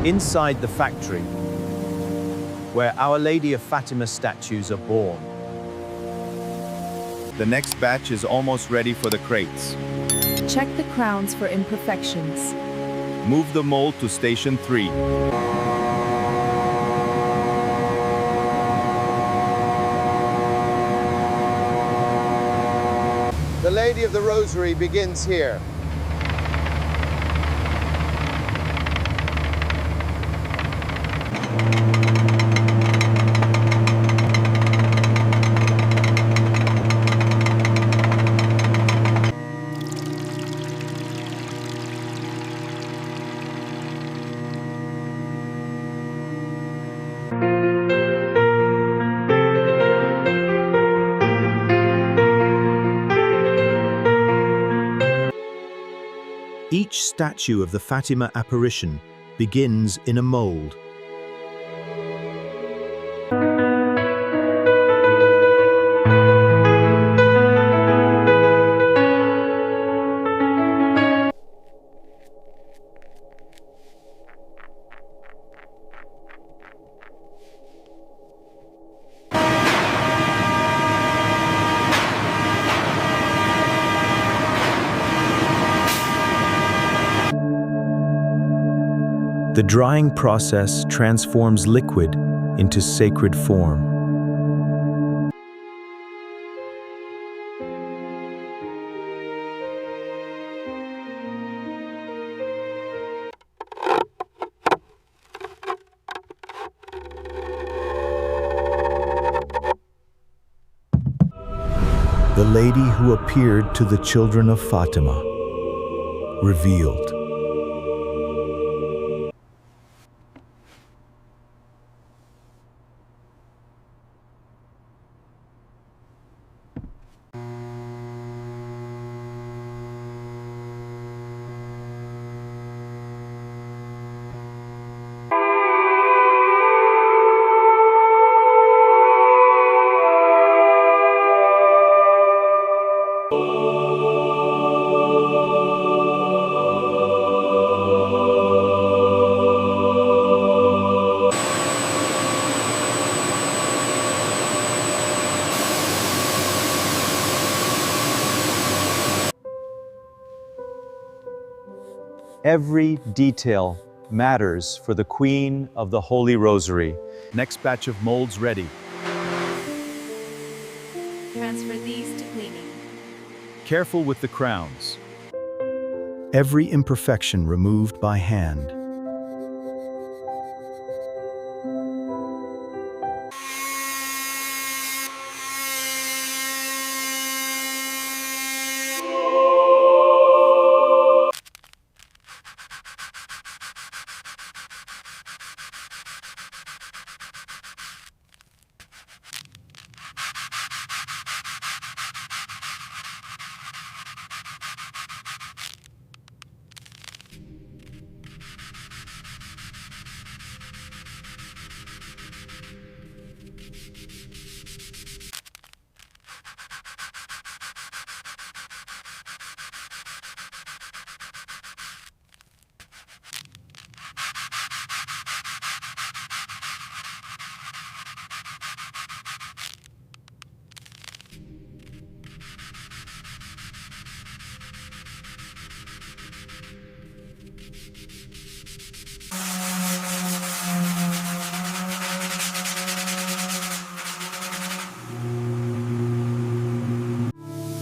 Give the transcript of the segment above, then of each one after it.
Inside the factory, where Our Lady of Fatima statues are born. The next batch is almost ready for the crates. Check the crowns for imperfections. Move the mold to station 3. The Lady of the Rosary begins here. Each statue of the Fatima Apparition begins in a mold. The drying process transforms liquid into sacred form. The lady who appeared to the children of Fatima, revealed. Every detail matters for the Queen of the Holy Rosary. Next batch of molds ready. Transfer these to cleaning. Careful with the crowns. Every imperfection removed by hand.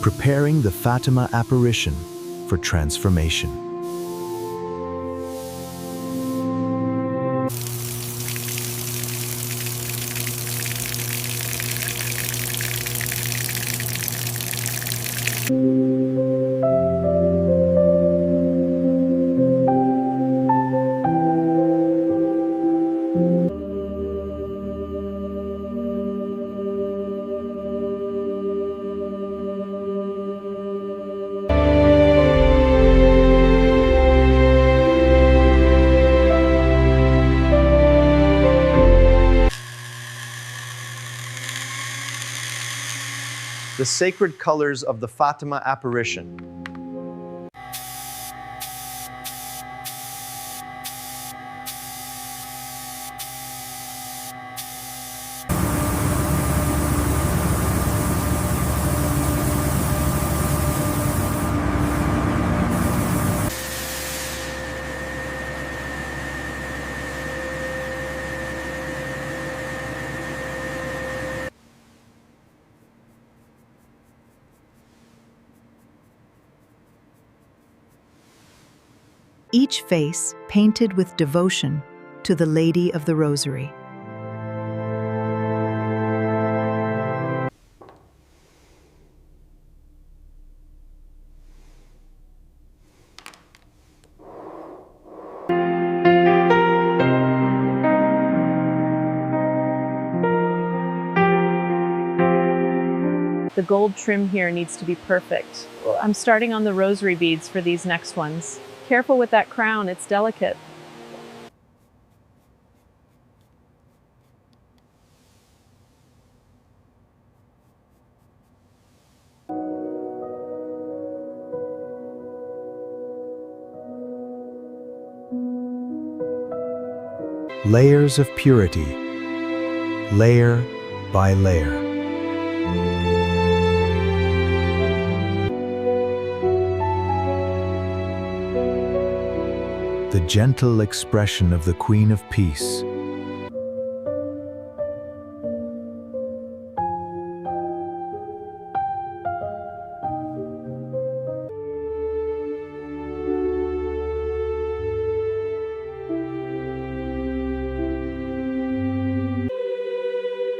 Preparing the Fatima Apparition for transformation. The sacred colors of the Fatima Apparition. each face painted with devotion to the Lady of the Rosary. The gold trim here needs to be perfect. I'm starting on the rosary beads for these next ones. Careful with that crown, it's delicate. Layers of purity, layer by layer. The gentle expression of the Queen of Peace.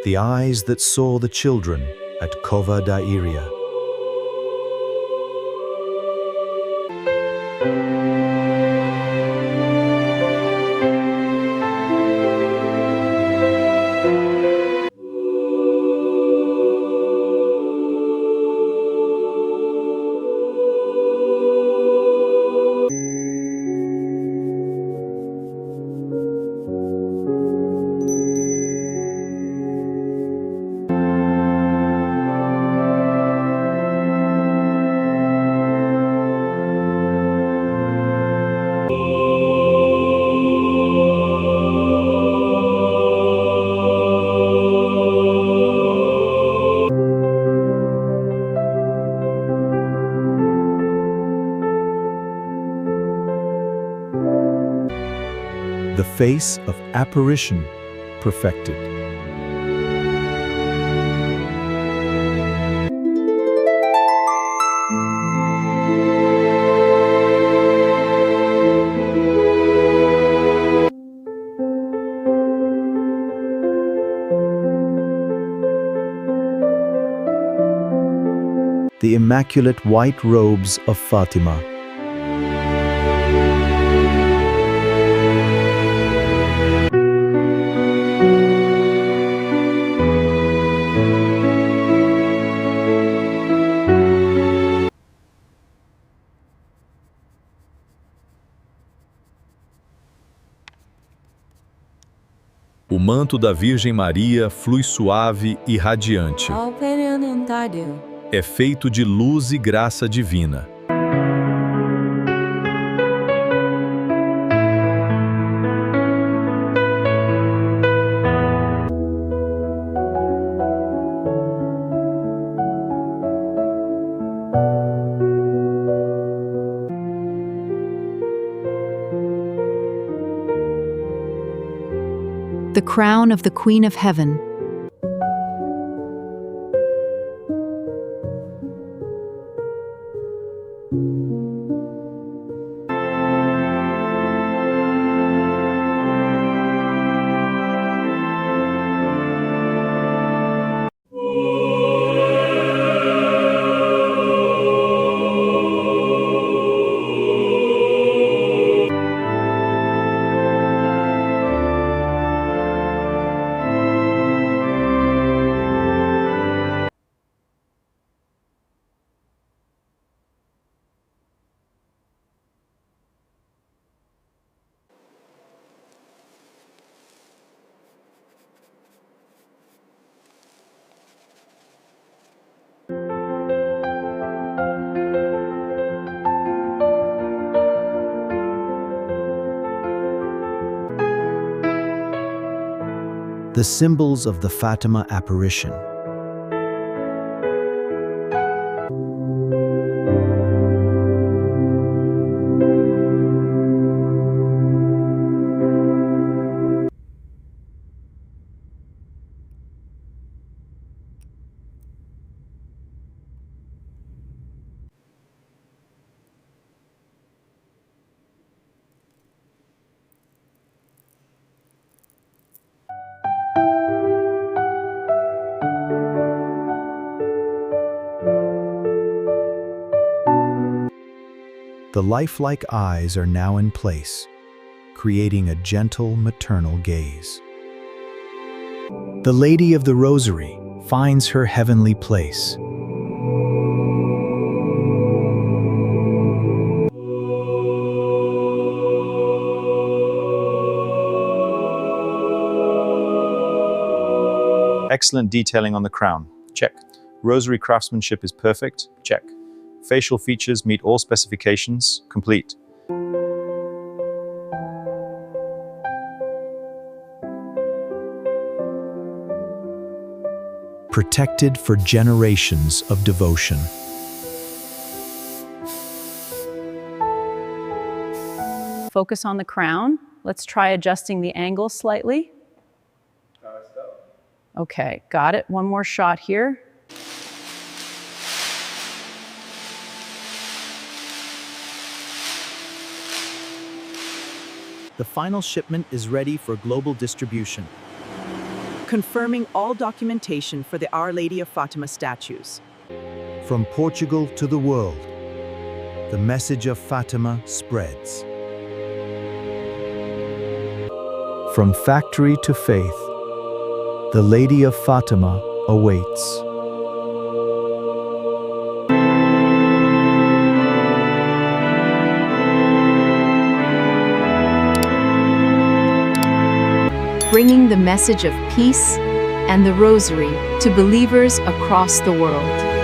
The eyes that saw the children at Cova da Iria. The face of Apparition perfected. The immaculate white robes of Fatima. O manto da Virgem Maria flui suave e radiante. É feito de luz e graça divina. The crown of the Queen of Heaven. The symbols of the Fatima Apparition. The lifelike eyes are now in place, creating a gentle maternal gaze. The Lady of the Rosary finds her heavenly place. Excellent detailing on the crown. Check. Rosary craftsmanship is perfect. Check. Facial features meet all specifications. Complete. Protected for generations of devotion. Focus on the crown. Let's try adjusting the angle slightly. Okay, got it. One more shot here. The final shipment is ready for global distribution. Confirming all documentation for the Our Lady of Fatima statues. From Portugal to the world, the message of Fatima spreads. From factory to faith, the Lady of Fatima awaits. Bringing the message of peace and the Rosary to believers across the world.